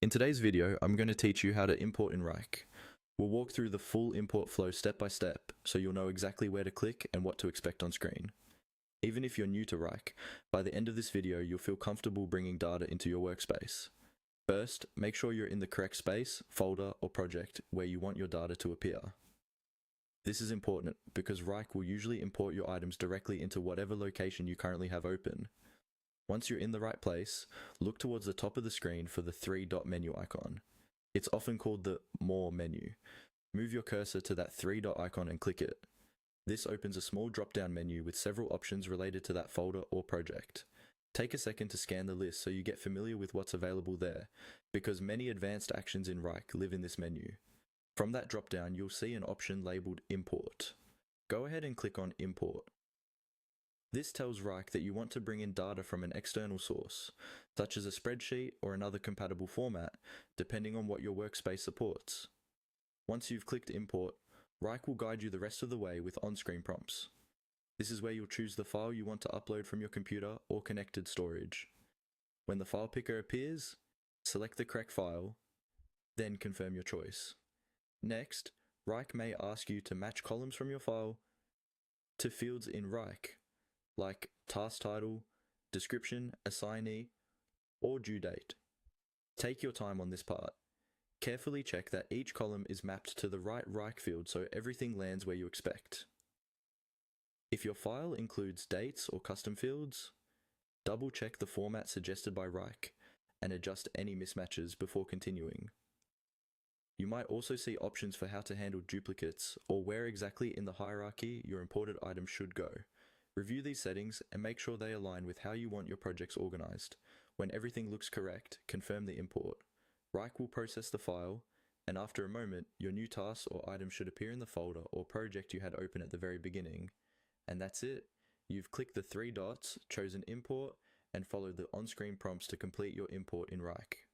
In today's video, I'm going to teach you how to import in Wrike. We'll walk through the full import flow step by step, so you'll know exactly where to click and what to expect on screen. Even if you're new to Wrike, by the end of this video you'll feel comfortable bringing data into your workspace. First, make sure you're in the correct space, folder, or project where you want your data to appear. This is important because Wrike will usually import your items directly into whatever location you currently have open. Once you're in the right place, look towards the top of the screen for the three-dot menu icon. It's often called the More menu. Move your cursor to that three-dot icon and click it. This opens a small drop-down menu with several options related to that folder or project. Take a second to scan the list so you get familiar with what's available there, because many advanced actions in Wrike live in this menu. From that drop-down, you'll see an option labeled Import. Go ahead and click on Import. This tells Wrike that you want to bring in data from an external source, such as a spreadsheet or another compatible format, depending on what your workspace supports. Once you've clicked Import, Wrike will guide you the rest of the way with on-screen prompts. This is where you'll choose the file you want to upload from your computer or connected storage. When the file picker appears, select the correct file, then confirm your choice. Next, Wrike may ask you to match columns from your file to fields in Wrike, like task title, description, assignee, or due date. Take your time on this part. Carefully check that each column is mapped to the right Wrike field so everything lands where you expect. If your file includes dates or custom fields, double check the format suggested by Wrike and adjust any mismatches before continuing. You might also see options for how to handle duplicates or where exactly in the hierarchy your imported item should go. Review these settings and make sure they align with how you want your projects organized. When everything looks correct, confirm the import. Wrike will process the file, and after a moment, your new task or item should appear in the folder or project you had open at the very beginning. And that's it. You've clicked the three dots, chosen import, and followed the on-screen prompts to complete your import in Wrike.